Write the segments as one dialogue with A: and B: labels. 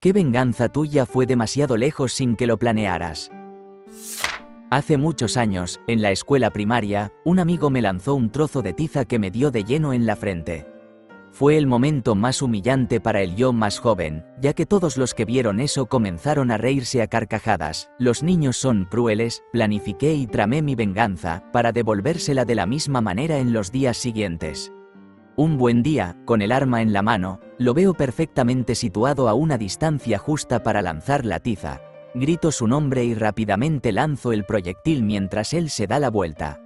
A: ¿Qué venganza tuya fue demasiado lejos sin que lo planearas? Hace muchos años, en la escuela primaria, un amigo me lanzó un trozo de tiza que me dio de lleno en la frente. Fue el momento más humillante para el yo más joven, ya que todos los que vieron eso comenzaron a reírse a carcajadas. Los niños son crueles, planifiqué y tramé mi venganza, para devolvérsela de la misma manera en los días siguientes. Un buen día, con el arma en la mano, lo veo perfectamente situado a una distancia justa para lanzar la tiza. Grito su nombre y rápidamente lanzo el proyectil mientras él se da la vuelta.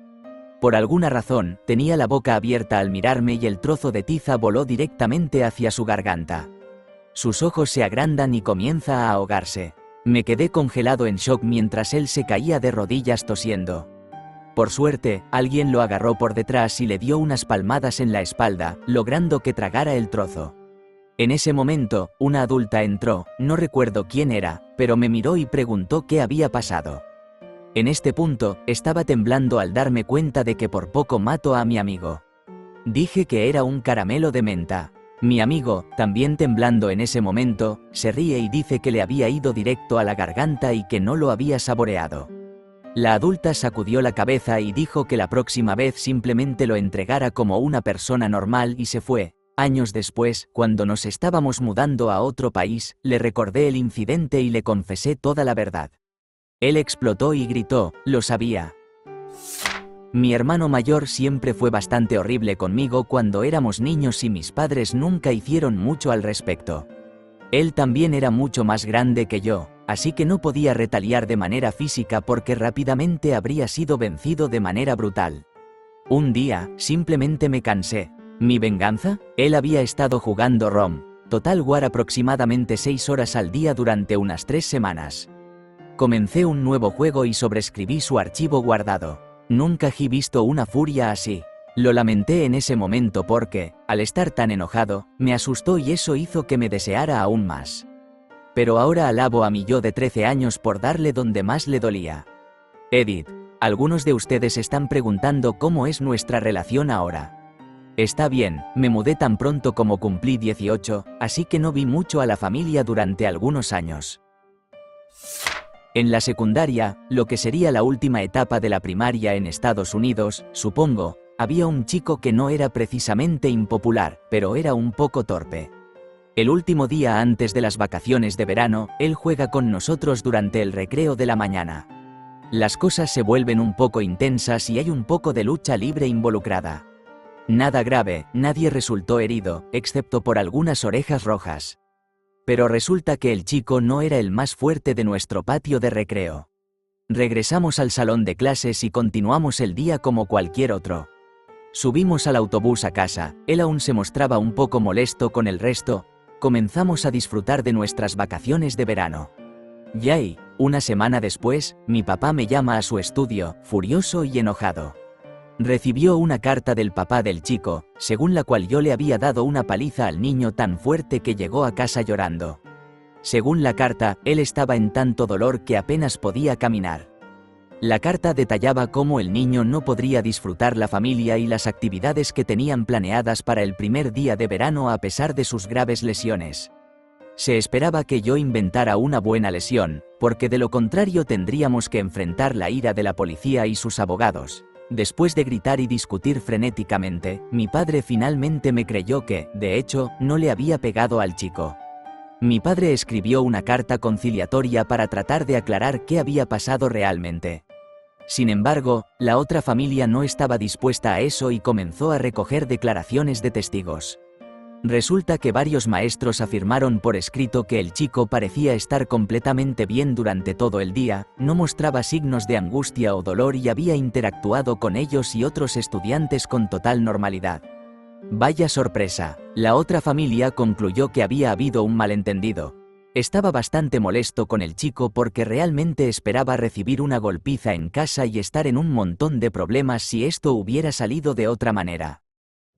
A: Por alguna razón, tenía la boca abierta al mirarme y el trozo de tiza voló directamente hacia su garganta. Sus ojos se agrandan y comienza a ahogarse. Me quedé congelado en shock mientras él se caía de rodillas tosiendo. Por suerte, alguien lo agarró por detrás y le dio unas palmadas en la espalda, logrando que tragara el trozo. En ese momento, una adulta entró, no recuerdo quién era, pero me miró y preguntó qué había pasado. En este punto, estaba temblando al darme cuenta de que por poco mato a mi amigo. Dije que era un caramelo de menta. Mi amigo, también temblando en ese momento, se ríe y dice que le había ido directo a la garganta y que no lo había saboreado. La adulta sacudió la cabeza y dijo que la próxima vez simplemente lo entregara como una persona normal y se fue. Años después, cuando nos estábamos mudando a otro país, le recordé el incidente y le confesé toda la verdad. Él explotó y gritó, «Lo sabía». Mi hermano mayor siempre fue bastante horrible conmigo cuando éramos niños y mis padres nunca hicieron mucho al respecto. Él también era mucho más grande que yo, así que no podía retaliar de manera física porque rápidamente habría sido vencido de manera brutal. Un día, simplemente me cansé. ¿Mi venganza? Él había estado jugando ROM, Total War aproximadamente 6 horas al día durante unas 3 semanas. Comencé un nuevo juego y sobreescribí su archivo guardado. Nunca he visto una furia así. Lo lamenté en ese momento porque, al estar tan enojado, me asustó y eso hizo que me deseara aún más. Pero ahora alabo a mi yo de 13 años por darle donde más le dolía. Edith, algunos de ustedes están preguntando cómo es nuestra relación ahora. Está bien, me mudé tan pronto como cumplí 18, así que no vi mucho a la familia durante algunos años. En la secundaria, lo que sería la última etapa de la primaria en Estados Unidos, supongo, había un chico que no era precisamente impopular, pero era un poco torpe. El último día antes de las vacaciones de verano, él juega con nosotros durante el recreo de la mañana. Las cosas se vuelven un poco intensas y hay un poco de lucha libre involucrada. Nada grave, nadie resultó herido, excepto por algunas orejas rojas. Pero resulta que el chico no era el más fuerte de nuestro patio de recreo. Regresamos al salón de clases y continuamos el día como cualquier otro. Subimos al autobús a casa, él aún se mostraba un poco molesto con el resto. Comenzamos a disfrutar de nuestras vacaciones de verano. Yay, una semana después, mi papá me llama a su estudio, furioso y enojado. Recibió una carta del papá del chico, según la cual yo le había dado una paliza al niño tan fuerte que llegó a casa llorando. Según la carta, él estaba en tanto dolor que apenas podía caminar. La carta detallaba cómo el niño no podría disfrutar la familia y las actividades que tenían planeadas para el primer día de verano a pesar de sus graves lesiones. Se esperaba que yo inventara una buena lesión, porque de lo contrario tendríamos que enfrentar la ira de la policía y sus abogados. Después de gritar y discutir frenéticamente, mi padre finalmente me creyó que, de hecho, no le había pegado al chico. Mi padre escribió una carta conciliatoria para tratar de aclarar qué había pasado realmente. Sin embargo, la otra familia no estaba dispuesta a eso y comenzó a recoger declaraciones de testigos. Resulta que varios maestros afirmaron por escrito que el chico parecía estar completamente bien durante todo el día, no mostraba signos de angustia o dolor y había interactuado con ellos y otros estudiantes con total normalidad. Vaya sorpresa, la otra familia concluyó que había habido un malentendido. Estaba bastante molesto con el chico porque realmente esperaba recibir una golpiza en casa y estar en un montón de problemas si esto hubiera salido de otra manera.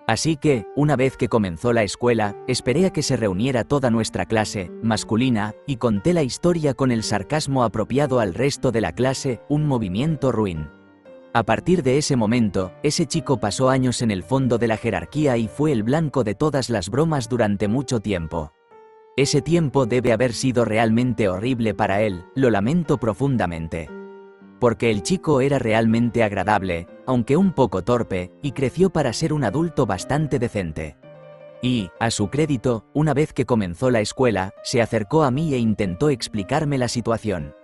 A: Así que, una vez que comenzó la escuela, esperé a que se reuniera toda nuestra clase, masculina, y conté la historia con el sarcasmo apropiado al resto de la clase, un movimiento ruin. A partir de ese momento, ese chico pasó años en el fondo de la jerarquía y fue el blanco de todas las bromas durante mucho tiempo. Ese tiempo debe haber sido realmente horrible para él, lo lamento profundamente. Porque el chico era realmente agradable, aunque un poco torpe, y creció para ser un adulto bastante decente. Y, a su crédito, una vez que comenzó la escuela, se acercó a mí e intentó explicarme la situación.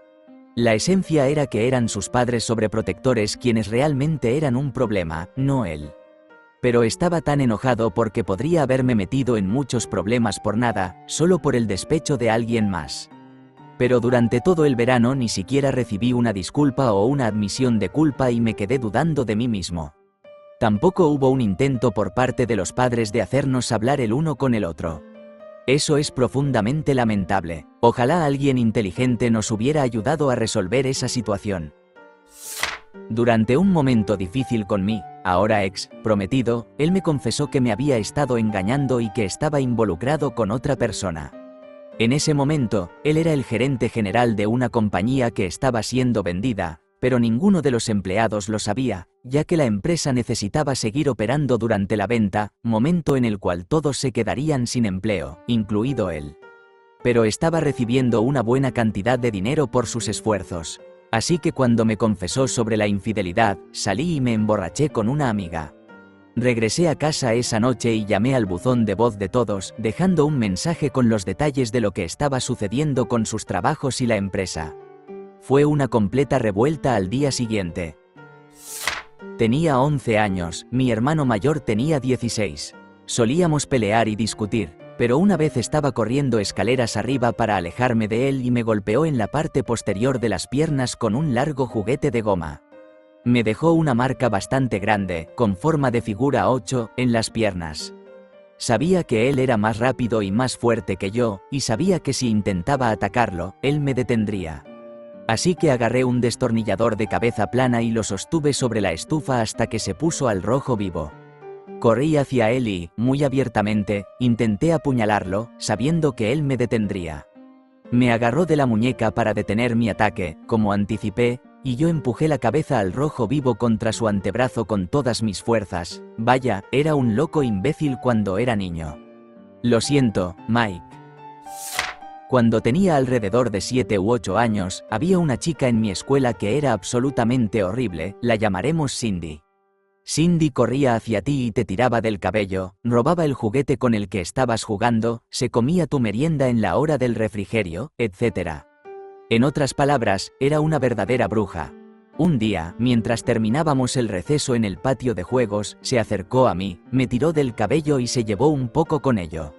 A: La esencia era que eran sus padres sobreprotectores quienes realmente eran un problema, no él. Pero estaba tan enojado porque podría haberme metido en muchos problemas por nada, solo por el despecho de alguien más. Pero durante todo el verano ni siquiera recibí una disculpa o una admisión de culpa y me quedé dudando de mí mismo. Tampoco hubo un intento por parte de los padres de hacernos hablar el uno con el otro. Eso es profundamente lamentable. Ojalá alguien inteligente nos hubiera ayudado a resolver esa situación. Durante un momento difícil con mi, ahora ex, prometido, él me confesó que me había estado engañando y que estaba involucrado con otra persona. En ese momento, él era el gerente general de una compañía que estaba siendo vendida, pero ninguno de los empleados lo sabía, ya que la empresa necesitaba seguir operando durante la venta, momento en el cual todos se quedarían sin empleo, incluido él. Pero estaba recibiendo una buena cantidad de dinero por sus esfuerzos. Así que cuando me confesó sobre la infidelidad, salí y me emborraché con una amiga. Regresé a casa esa noche y llamé al buzón de voz de todos, dejando un mensaje con los detalles de lo que estaba sucediendo con sus trabajos y la empresa. Fue una completa revuelta al día siguiente. Tenía 11 años, mi hermano mayor tenía 16. Solíamos pelear y discutir, pero una vez estaba corriendo escaleras arriba para alejarme de él y me golpeó en la parte posterior de las piernas con un largo juguete de goma. Me dejó una marca bastante grande, con forma de figura 8, en las piernas. Sabía que él era más rápido y más fuerte que yo, y sabía que si intentaba atacarlo, él me detendría. Así que agarré un destornillador de cabeza plana y lo sostuve sobre la estufa hasta que se puso al rojo vivo. Corrí hacia él y, muy abiertamente, intenté apuñalarlo, sabiendo que él me detendría. Me agarró de la muñeca para detener mi ataque, como anticipé, y yo empujé la cabeza al rojo vivo contra su antebrazo con todas mis fuerzas. Vaya, era un loco imbécil cuando era niño. Lo siento, Mike. Cuando tenía alrededor de 7 u 8 años, había una chica en mi escuela que era absolutamente horrible, la llamaremos Cindy. Cindy corría hacia ti y te tiraba del cabello, robaba el juguete con el que estabas jugando, se comía tu merienda en la hora del refrigerio, etc. En otras palabras, era una verdadera bruja. Un día, mientras terminábamos el receso en el patio de juegos, se acercó a mí, me tiró del cabello y se llevó un poco con ello.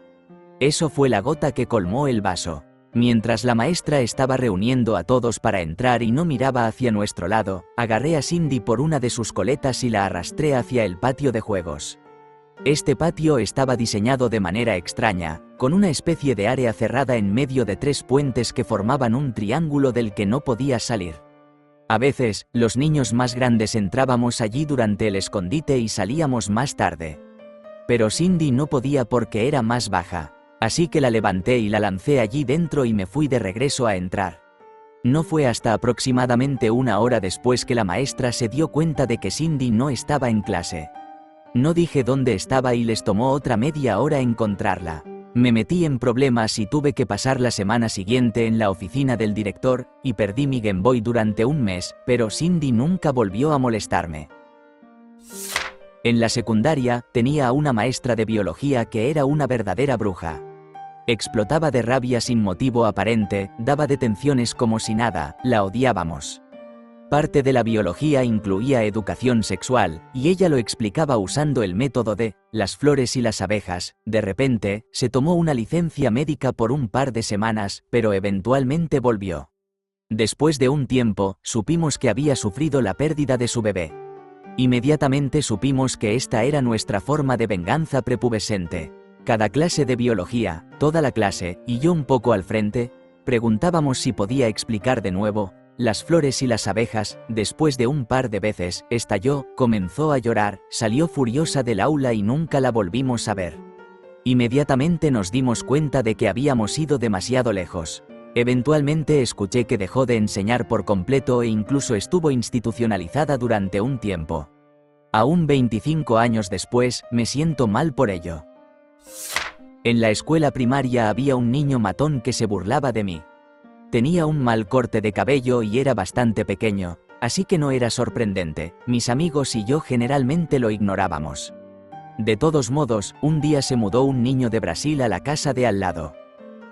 A: Eso fue la gota que colmó el vaso. Mientras la maestra estaba reuniendo a todos para entrar y no miraba hacia nuestro lado, agarré a Cindy por una de sus coletas y la arrastré hacia el patio de juegos. Este patio estaba diseñado de manera extraña, con una especie de área cerrada en medio de 3 puentes que formaban un triángulo del que no podías salir. A veces, los niños más grandes entrábamos allí durante el escondite y salíamos más tarde. Pero Cindy no podía porque era más baja, así que la levanté y la lancé allí dentro y me fui de regreso a entrar. No fue hasta aproximadamente 1 hora después que la maestra se dio cuenta de que Cindy no estaba en clase. No dije dónde estaba y les tomó otra media hora encontrarla. Me metí en problemas y tuve que pasar la semana siguiente en la oficina del director, y perdí mi Game Boy durante un mes, pero Cindy nunca volvió a molestarme. En la secundaria, tenía a una maestra de biología que era una verdadera bruja. Explotaba de rabia sin motivo aparente, daba detenciones como si nada, la odiábamos. Parte de la biología incluía educación sexual, y ella lo explicaba usando el método de las flores y las abejas. De repente, se tomó una licencia médica por un par de semanas, pero eventualmente volvió. Después de un tiempo, supimos que había sufrido la pérdida de su bebé. Inmediatamente supimos que esta era nuestra forma de venganza prepubescente. Cada clase de biología, toda la clase, y yo un poco al frente, preguntábamos si podía explicar de nuevo. Las flores y las abejas, después de un par de veces, estalló, comenzó a llorar, salió furiosa del aula y nunca la volvimos a ver. Inmediatamente nos dimos cuenta de que habíamos ido demasiado lejos. Eventualmente escuché que dejó de enseñar por completo e incluso estuvo institucionalizada durante un tiempo. Aún 25 años después, me siento mal por ello. En la escuela primaria había un niño matón que se burlaba de mí. Tenía un mal corte de cabello y era bastante pequeño, así que no era sorprendente, mis amigos y yo generalmente lo ignorábamos. De todos modos, un día se mudó un niño de Brasil a la casa de al lado.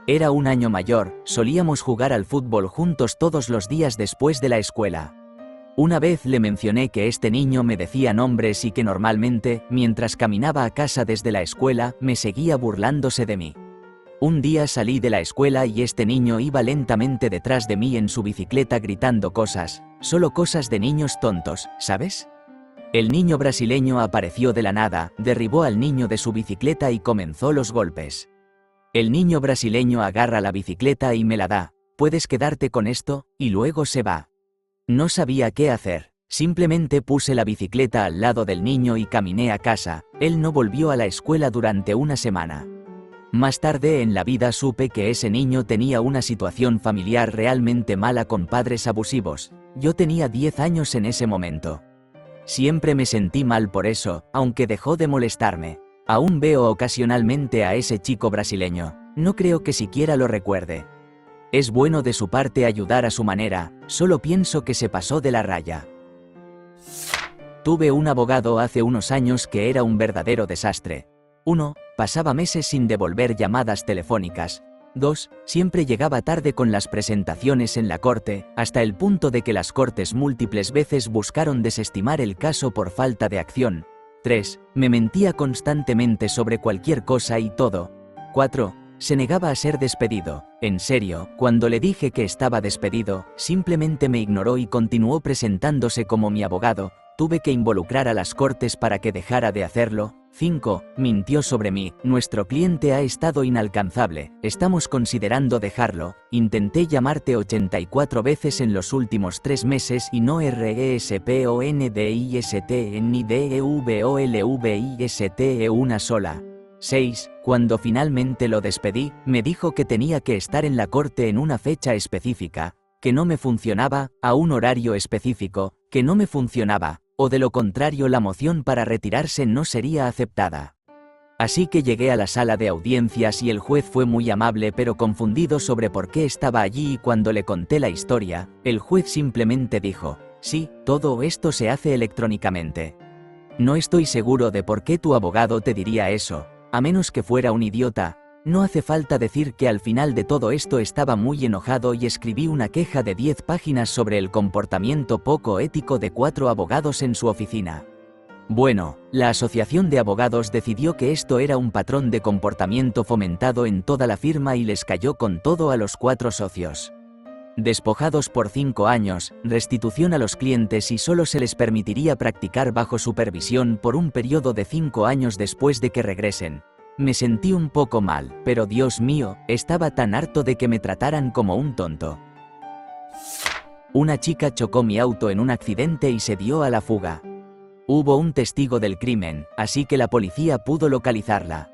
A: Era un año mayor, solíamos jugar al fútbol juntos todos los días después de la escuela. Una vez le mencioné que este niño me decía nombres y que normalmente, mientras caminaba a casa desde la escuela, me seguía burlándose de mí. Un día salí de la escuela y este niño iba lentamente detrás de mí en su bicicleta gritando cosas, solo cosas de niños tontos, ¿sabes? El niño brasileño apareció de la nada, derribó al niño de su bicicleta y comenzó los golpes. El niño brasileño agarra la bicicleta y me la da, puedes quedarte con esto, y luego se va. No sabía qué hacer, simplemente puse la bicicleta al lado del niño y caminé a casa, él no volvió a la escuela durante una semana. Más tarde en la vida supe que ese niño tenía una situación familiar realmente mala con padres abusivos, yo tenía 10 años en ese momento. Siempre me sentí mal por eso, aunque dejó de molestarme. Aún veo ocasionalmente a ese chico brasileño, no creo que siquiera lo recuerde. Es bueno de su parte ayudar a su manera, solo pienso que se pasó de la raya. Tuve un abogado hace unos años que era un verdadero desastre. 1. Pasaba meses sin devolver llamadas telefónicas. 2. Siempre llegaba tarde con las presentaciones en la corte, hasta el punto de que las cortes múltiples veces buscaron desestimar el caso por falta de acción. 3. Me mentía constantemente sobre cualquier cosa y todo. 4. Se negaba a ser despedido. En serio, cuando le dije que estaba despedido, simplemente me ignoró y continuó presentándose como mi abogado. Tuve que involucrar a las cortes para que dejara de hacerlo. 5. Mintió sobre mí, nuestro cliente ha estado inalcanzable, estamos considerando dejarlo, intenté llamarte 84 veces en los últimos 3 meses y no respondiste ni devolviste una sola. 6. Cuando finalmente lo despedí, me dijo que tenía que estar en la corte en una fecha específica, que no me funcionaba, a un horario específico, que no me funcionaba, o de lo contrario la moción para retirarse no sería aceptada. Así que llegué a la sala de audiencias y el juez fue muy amable pero confundido sobre por qué estaba allí y cuando le conté la historia, el juez simplemente dijo, sí, todo esto se hace electrónicamente. No estoy seguro de por qué tu abogado te diría eso, a menos que fuera un idiota. No hace falta decir que al final de todo esto estaba muy enojado y escribí una queja de 10 páginas sobre el comportamiento poco ético de 4 abogados en su oficina. Bueno, la asociación de abogados decidió que esto era un patrón de comportamiento fomentado en toda la firma y les cayó con todo a los 4 socios. Despojados por 5 años, restitución a los clientes y solo se les permitiría practicar bajo supervisión por un periodo de 5 años después de que regresen. Me sentí un poco mal, pero Dios mío, estaba tan harto de que me trataran como un tonto. Una chica chocó mi auto en un accidente y se dio a la fuga. Hubo un testigo del crimen, así que la policía pudo localizarla.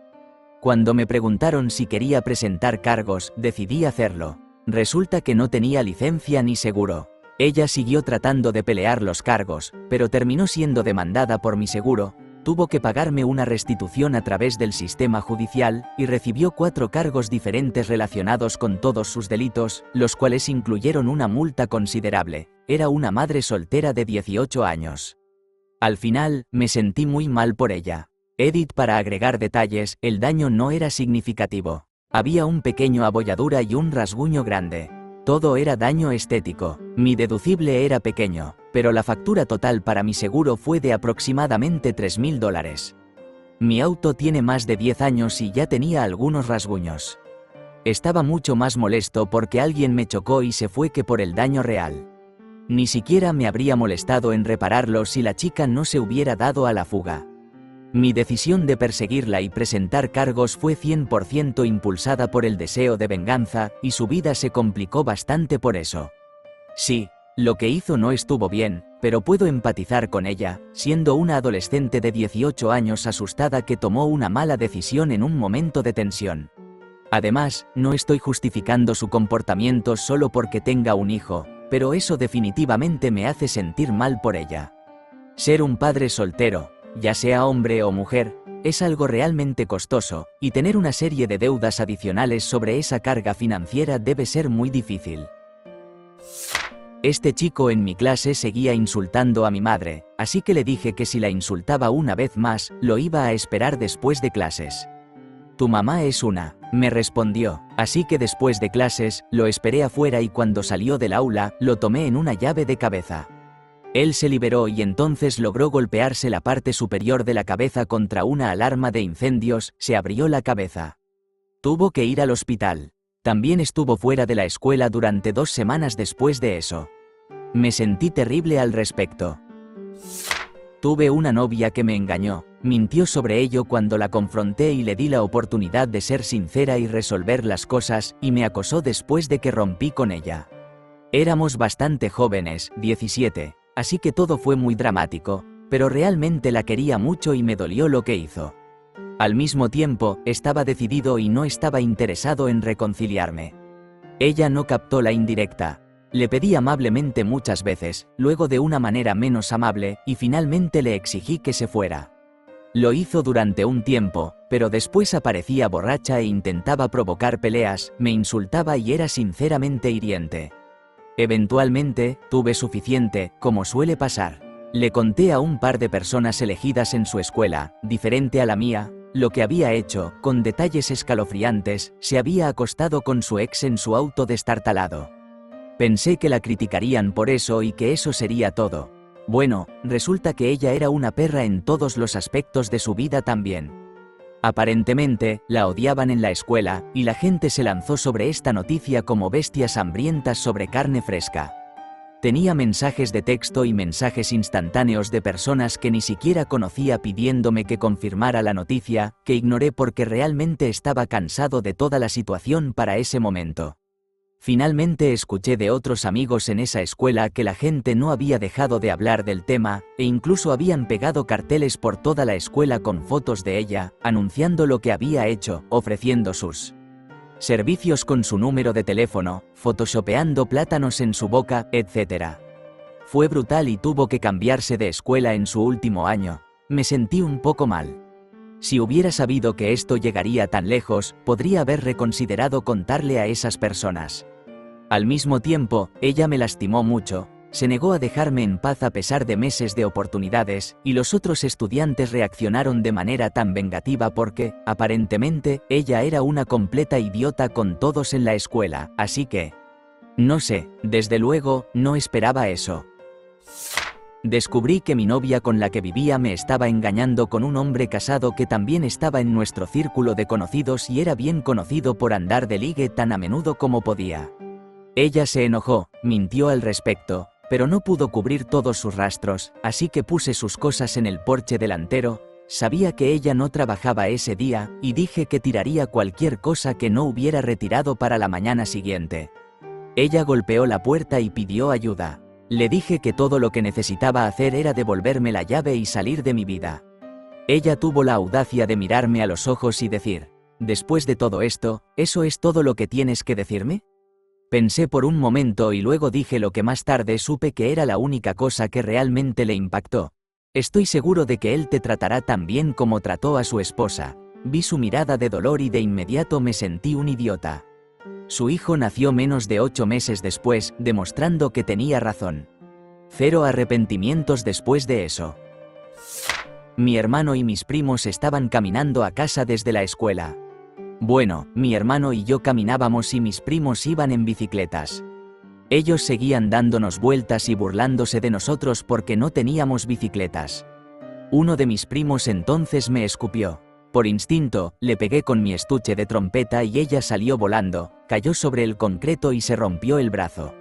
A: Cuando me preguntaron si quería presentar cargos, decidí hacerlo. Resulta que no tenía licencia ni seguro. Ella siguió tratando de pelear los cargos, pero terminó siendo demandada por mi seguro. Tuvo que pagarme una restitución a través del sistema judicial, y recibió 4 cargos diferentes relacionados con todos sus delitos, los cuales incluyeron una multa considerable. Era una madre soltera de 18 años. Al final, me sentí muy mal por ella. Edit para agregar detalles, el daño no era significativo. Había un pequeño abolladura y un rasguño grande. Todo era daño estético. Mi deducible era pequeño, pero la factura total para mi seguro fue de aproximadamente $3.000. Mi auto tiene más de 10 años y ya tenía algunos rasguños. Estaba mucho más molesto porque alguien me chocó y se fue que por el daño real. Ni siquiera me habría molestado en repararlo si la chica no se hubiera dado a la fuga. Mi decisión de perseguirla y presentar cargos fue 100% impulsada por el deseo de venganza, y su vida se complicó bastante por eso. Sí, lo que hizo no estuvo bien, pero puedo empatizar con ella, siendo una adolescente de 18 años asustada que tomó una mala decisión en un momento de tensión. Además, no estoy justificando su comportamiento solo porque tenga un hijo, pero eso definitivamente me hace sentir mal por ella. Ser un padre soltero, ya sea hombre o mujer, es algo realmente costoso, y tener una serie de deudas adicionales sobre esa carga financiera debe ser muy difícil. Este chico en mi clase seguía insultando a mi madre, así que le dije que si la insultaba una vez más, lo iba a esperar después de clases. Tu mamá es una, me respondió, así que después de clases, lo esperé afuera y cuando salió del aula, lo tomé en una llave de cabeza. Él se liberó y entonces logró golpearse la parte superior de la cabeza contra una alarma de incendios, se abrió la cabeza. Tuvo que ir al hospital. También estuvo fuera de la escuela durante 2 semanas después de eso. Me sentí terrible al respecto. Tuve una novia que me engañó, mintió sobre ello cuando la confronté y le di la oportunidad de ser sincera y resolver las cosas, y me acosó después de que rompí con ella. Éramos bastante jóvenes, 17, así que todo fue muy dramático, pero realmente la quería mucho y me dolió lo que hizo. Al mismo tiempo, estaba decidido y no estaba interesado en reconciliarme. Ella no captó la indirecta. Le pedí amablemente muchas veces, luego de una manera menos amable, y finalmente le exigí que se fuera. Lo hizo durante un tiempo, pero después aparecía borracha e intentaba provocar peleas, me insultaba y era sinceramente hiriente. Eventualmente, tuve suficiente, como suele pasar. Le conté a un par de personas elegidas en su escuela, diferente a la mía, lo que había hecho, con detalles escalofriantes, se había acostado con su ex en su auto destartalado. Pensé que la criticarían por eso y que eso sería todo. Bueno, resulta que ella era una perra en todos los aspectos de su vida también. Aparentemente, la odiaban en la escuela, y la gente se lanzó sobre esta noticia como bestias hambrientas sobre carne fresca. Tenía mensajes de texto y mensajes instantáneos de personas que ni siquiera conocía pidiéndome que confirmara la noticia, que ignoré porque realmente estaba cansado de toda la situación para ese momento. Finalmente escuché de otros amigos en esa escuela que la gente no había dejado de hablar del tema, e incluso habían pegado carteles por toda la escuela con fotos de ella, anunciando lo que había hecho, ofreciendo sus servicios con su número de teléfono, photoshopeando plátanos en su boca, etc. Fue brutal y tuvo que cambiarse de escuela en su último año. Me sentí un poco mal. Si hubiera sabido que esto llegaría tan lejos, podría haber reconsiderado contarle a esas personas. Al mismo tiempo, ella me lastimó mucho, se negó a dejarme en paz a pesar de meses de oportunidades, y los otros estudiantes reaccionaron de manera tan vengativa porque, aparentemente, ella era una completa idiota con todos en la escuela, así que... No sé, desde luego, no esperaba eso. Descubrí que mi novia con la que vivía me estaba engañando con un hombre casado que también estaba en nuestro círculo de conocidos y era bien conocido por andar de ligue tan a menudo como podía. Ella se enojó, mintió al respecto, pero no pudo cubrir todos sus rastros, así que puse sus cosas en el porche delantero. Sabía que ella no trabajaba ese día, y dije que tiraría cualquier cosa que no hubiera retirado para la mañana siguiente. Ella golpeó la puerta y pidió ayuda. Le dije que todo lo que necesitaba hacer era devolverme la llave y salir de mi vida. Ella tuvo la audacia de mirarme a los ojos y decir, «Después de todo esto, ¿eso es todo lo que tienes que decirme?». Pensé por un momento y luego dije lo que más tarde supe que era la única cosa que realmente le impactó. «Estoy seguro de que él te tratará tan bien como trató a su esposa». Vi su mirada de dolor y de inmediato me sentí un idiota. Su hijo nació menos de 8 meses después, demostrando que tenía razón. 0 arrepentimientos después de eso. Mi hermano y mis primos estaban caminando a casa desde la escuela. Bueno, mi hermano y yo caminábamos y mis primos iban en bicicletas. Ellos seguían dándonos vueltas y burlándose de nosotros porque no teníamos bicicletas. Uno de mis primos entonces me escupió. Por instinto, le pegué con mi estuche de trompeta y ella salió volando, cayó sobre el concreto y se rompió el brazo.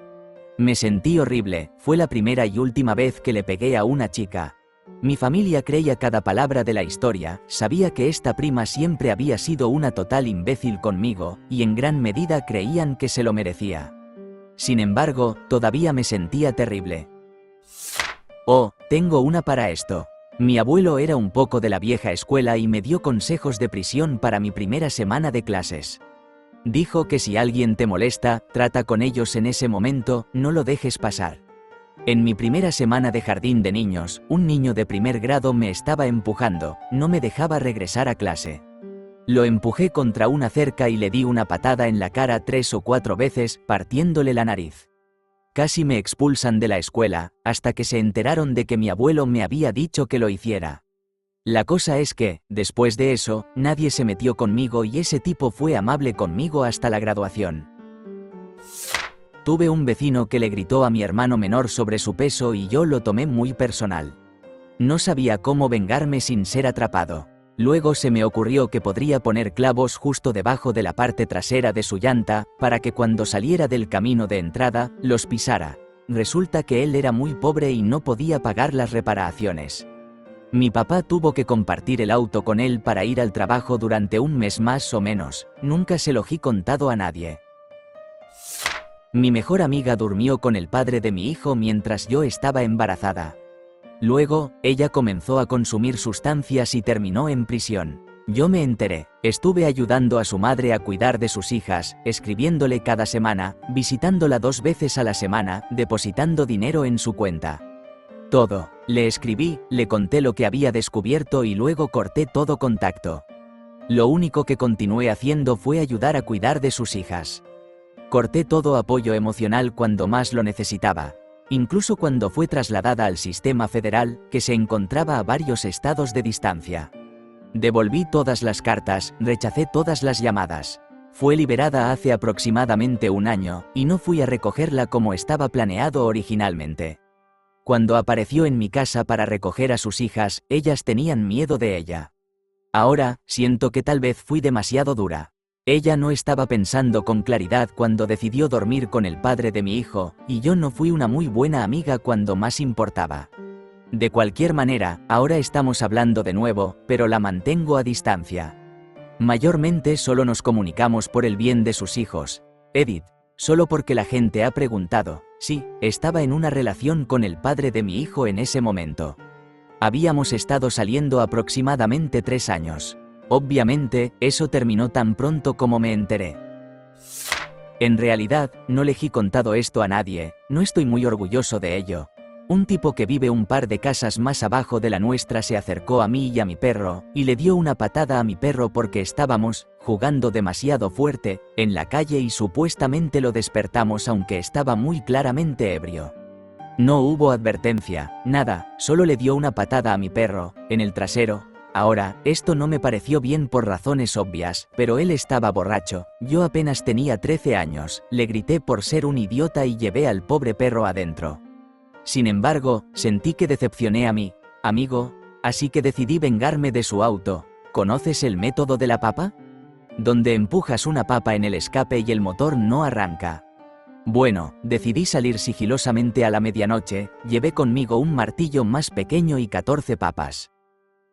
A: Me sentí horrible, fue la primera y última vez que le pegué a una chica. Mi familia creía cada palabra de la historia, sabía que esta prima siempre había sido una total imbécil conmigo, y en gran medida creían que se lo merecía. Sin embargo, todavía me sentía terrible. Oh, tengo una para esto. Mi abuelo era un poco de la vieja escuela y me dio consejos de prisión para mi primera semana de clases. Dijo que si alguien te molesta, trata con ellos en ese momento, no lo dejes pasar. En mi primera semana de jardín de niños, un niño de primer grado me estaba empujando, no me dejaba regresar a clase. Lo empujé contra una cerca y le di una patada en la cara 3 o 4 veces, partiéndole la nariz. Casi me expulsan de la escuela, hasta que se enteraron de que mi abuelo me había dicho que lo hiciera. La cosa es que, después de eso, nadie se metió conmigo y ese tipo fue amable conmigo hasta la graduación. Tuve un vecino que le gritó a mi hermano menor sobre su peso y yo lo tomé muy personal. No sabía cómo vengarme sin ser atrapado. Luego se me ocurrió que podría poner clavos justo debajo de la parte trasera de su llanta, para que cuando saliera del camino de entrada, los pisara. Resulta que él era muy pobre y no podía pagar las reparaciones. Mi papá tuvo que compartir el auto con él para ir al trabajo durante un mes más o menos. Nunca se lo he contado a nadie. Mi mejor amiga durmió con el padre de mi hijo mientras yo estaba embarazada. Luego, ella comenzó a consumir sustancias y terminó en prisión. Yo me enteré, estuve ayudando a su madre a cuidar de sus hijas, escribiéndole cada semana, visitándola 2 veces a la semana, depositando dinero en su cuenta. Todo, le escribí, le conté lo que había descubierto y luego corté todo contacto. Lo único que continué haciendo fue ayudar a cuidar de sus hijas. Corté todo apoyo emocional cuando más lo necesitaba. Incluso cuando fue trasladada al sistema federal, que se encontraba a varios estados de distancia. Devolví todas las cartas, rechacé todas las llamadas. Fue liberada hace aproximadamente 1 año, y no fui a recogerla como estaba planeado originalmente. Cuando apareció en mi casa para recoger a sus hijas, ellas tenían miedo de ella. Ahora, siento que tal vez fui demasiado dura. Ella no estaba pensando con claridad cuando decidió dormir con el padre de mi hijo, y yo no fui una muy buena amiga cuando más importaba. De cualquier manera, ahora estamos hablando de nuevo, pero la mantengo a distancia. Mayormente solo nos comunicamos por el bien de sus hijos. Edith, solo porque la gente ha preguntado. Sí, estaba en una relación con el padre de mi hijo en ese momento. Habíamos estado saliendo aproximadamente 3 años. Obviamente, eso terminó tan pronto como me enteré. En realidad, no le he contado esto a nadie, no estoy muy orgulloso de ello. Un tipo que vive un par de casas más abajo de la nuestra se acercó a mí y a mi perro, y le dio una patada a mi perro porque estábamos jugando demasiado fuerte en la calle y supuestamente lo despertamos aunque estaba muy claramente ebrio. No hubo advertencia, nada, solo le dio una patada a mi perro, en el trasero. Ahora, esto no me pareció bien por razones obvias, pero él estaba borracho, yo apenas tenía 13 años, le grité por ser un idiota y llevé al pobre perro adentro. Sin embargo, sentí que decepcioné a mi amigo, así que decidí vengarme de su auto. ¿Conoces el método de la papa? Donde empujas una papa en el escape y el motor no arranca. Bueno, decidí salir sigilosamente a la medianoche, llevé conmigo un martillo más pequeño y 14 papas.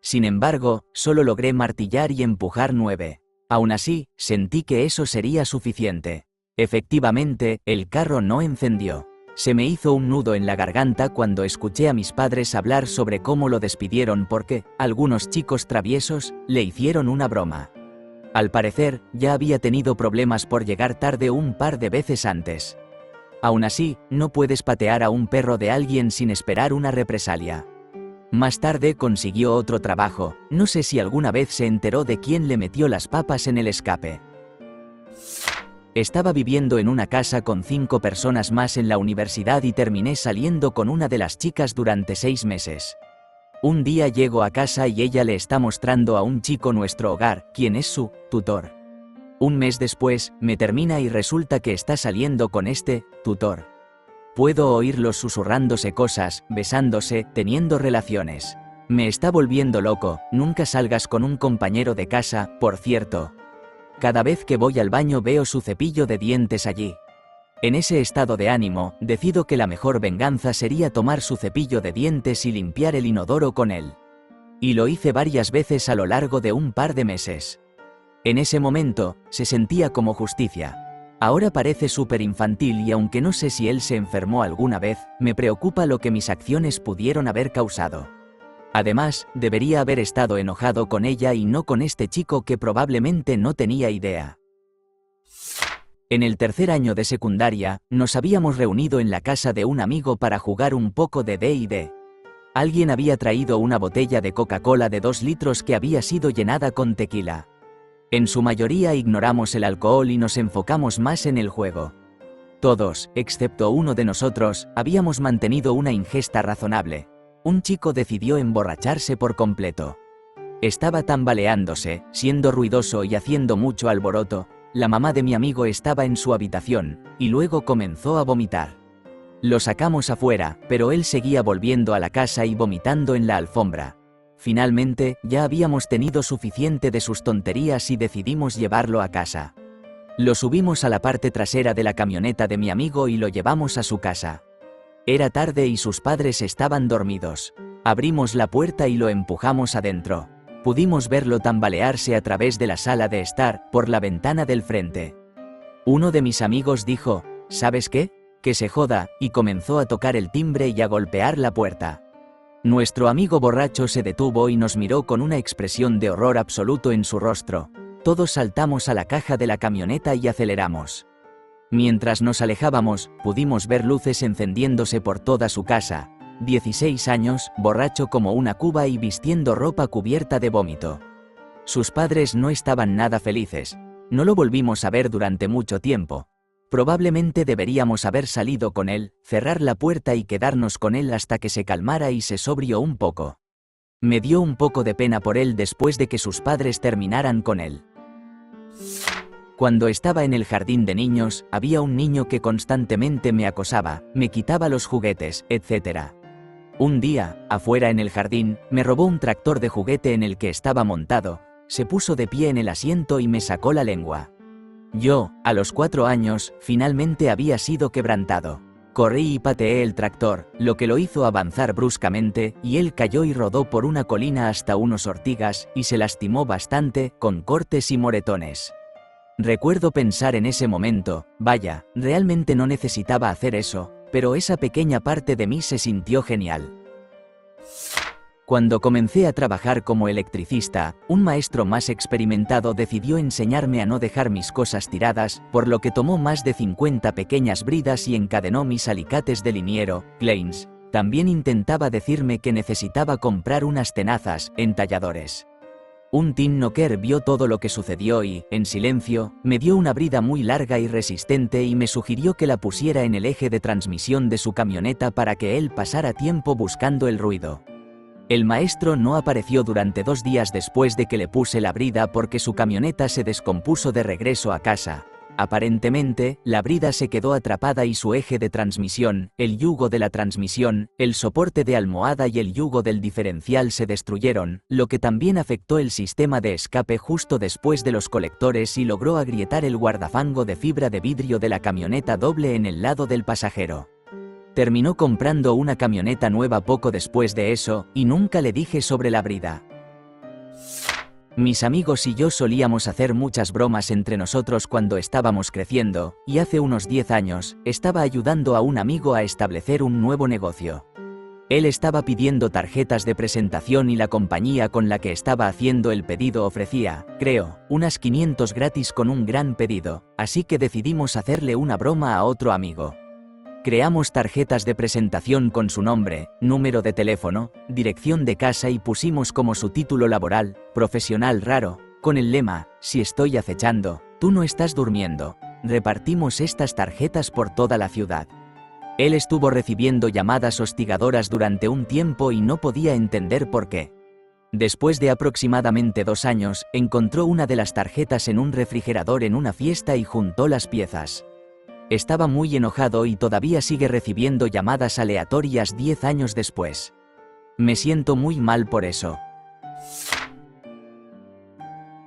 A: Sin embargo, solo logré martillar y empujar 9. Aún así, sentí que eso sería suficiente. Efectivamente, el carro no encendió. Se me hizo un nudo en la garganta cuando escuché a mis padres hablar sobre cómo lo despidieron porque algunos chicos traviesos le hicieron una broma. Al parecer, ya había tenido problemas por llegar tarde un par de veces antes. Aún así, no puedes patear a un perro de alguien sin esperar una represalia. Más tarde consiguió otro trabajo, no sé si alguna vez se enteró de quién le metió las papas en el escape. Estaba viviendo en una casa con 5 personas más en la universidad y terminé saliendo con una de las chicas durante 6 meses. Un día llego a casa y ella le está mostrando a un chico nuestro hogar, quien es su tutor. Un mes después, me termina y resulta que está saliendo con este tutor. Puedo oírlos susurrándose cosas, besándose, teniendo relaciones. Me está volviendo loco, nunca salgas con un compañero de casa, por cierto. Cada vez que voy al baño veo su cepillo de dientes allí. En ese estado de ánimo, decido que la mejor venganza sería tomar su cepillo de dientes y limpiar el inodoro con él. Y lo hice varias veces a lo largo de un par de meses. En ese momento, se sentía como justicia. Ahora parece súper infantil y aunque no sé si él se enfermó alguna vez, me preocupa lo que mis acciones pudieron haber causado. Además, debería haber estado enojado con ella y no con este chico que probablemente no tenía idea. En el tercer año de secundaria, nos habíamos reunido en la casa de un amigo para jugar un poco de D&D. Alguien había traído una botella de Coca-Cola de 2 litros que había sido llenada con tequila. En su mayoría ignoramos el alcohol y nos enfocamos más en el juego. Todos, excepto uno de nosotros, habíamos mantenido una ingesta razonable. Un chico decidió emborracharse por completo. Estaba tambaleándose, siendo ruidoso y haciendo mucho alboroto. La mamá de mi amigo estaba en su habitación, y luego comenzó a vomitar. Lo sacamos afuera, pero él seguía volviendo a la casa y vomitando en la alfombra. Finalmente, ya habíamos tenido suficiente de sus tonterías y decidimos llevarlo a casa. Lo subimos a la parte trasera de la camioneta de mi amigo y lo llevamos a su casa. Era tarde y sus padres estaban dormidos. Abrimos la puerta y lo empujamos adentro. Pudimos verlo tambalearse a través de la sala de estar, por la ventana del frente. Uno de mis amigos dijo, ¿sabes qué? Que se joda, y comenzó a tocar el timbre y a golpear la puerta. Nuestro amigo borracho se detuvo y nos miró con una expresión de horror absoluto en su rostro. Todos saltamos a la caja de la camioneta y aceleramos. Mientras nos alejábamos, pudimos ver luces encendiéndose por toda su casa. 16 años, borracho como una cuba y vistiendo ropa cubierta de vómito. Sus padres no estaban nada felices. No lo volvimos a ver durante mucho tiempo. Probablemente deberíamos haber salido con él, cerrar la puerta y quedarnos con él hasta que se calmara y se sobrió un poco. Me dio un poco de pena por él después de que sus padres terminaran con él. Cuando estaba en el jardín de niños, había un niño que constantemente me acosaba, me quitaba los juguetes, etc. Un día, afuera en el jardín, me robó un tractor de juguete en el que estaba montado, se puso de pie en el asiento y me sacó la lengua. Yo, a los 4 años, finalmente había sido quebrantado. Corrí y pateé el tractor, lo que lo hizo avanzar bruscamente, y él cayó y rodó por una colina hasta unos ortigas, y se lastimó bastante, con cortes y moretones. Recuerdo pensar en ese momento, vaya, realmente no necesitaba hacer eso, pero esa pequeña parte de mí se sintió genial. Cuando comencé a trabajar como electricista, un maestro más experimentado decidió enseñarme a no dejar mis cosas tiradas, por lo que tomó más de 50 pequeñas bridas y encadenó mis alicates de liniero, planes. También intentaba decirme que necesitaba comprar unas tenazas, entalladores. Un Tin Knocker vio todo lo que sucedió y, en silencio, me dio una brida muy larga y resistente y me sugirió que la pusiera en el eje de transmisión de su camioneta para que él pasara tiempo buscando el ruido. El maestro no apareció durante 2 días después de que le puse la brida porque su camioneta se descompuso de regreso a casa. Aparentemente, la brida se quedó atrapada y su eje de transmisión, el yugo de la transmisión, el soporte de almohada y el yugo del diferencial se destruyeron, lo que también afectó el sistema de escape justo después de los colectores y logró agrietar el guardafango de fibra de vidrio de la camioneta doble en el lado del pasajero. Terminó comprando una camioneta nueva poco después de eso, y nunca le dije sobre la brida. Mis amigos y yo solíamos hacer muchas bromas entre nosotros cuando estábamos creciendo, y hace unos 10 años, estaba ayudando a un amigo a establecer un nuevo negocio. Él estaba pidiendo tarjetas de presentación y la compañía con la que estaba haciendo el pedido ofrecía, creo, unas 500 gratis con un gran pedido, así que decidimos hacerle una broma a otro amigo. Creamos tarjetas de presentación con su nombre, número de teléfono, dirección de casa y pusimos como su título laboral, profesional raro, con el lema, si estoy acechando, tú no estás durmiendo. Repartimos estas tarjetas por toda la ciudad. Él estuvo recibiendo llamadas hostigadoras durante un tiempo y no podía entender por qué. Después de aproximadamente 2 años, encontró una de las tarjetas en un refrigerador en una fiesta y juntó las piezas. Estaba muy enojado y todavía sigue recibiendo llamadas aleatorias 10 años después. Me siento muy mal por eso.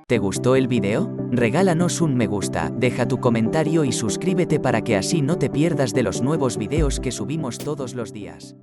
A: ¿Te gustó el video? Regálanos un me gusta, deja tu comentario y suscríbete para que así no te pierdas de los nuevos videos que subimos todos los días.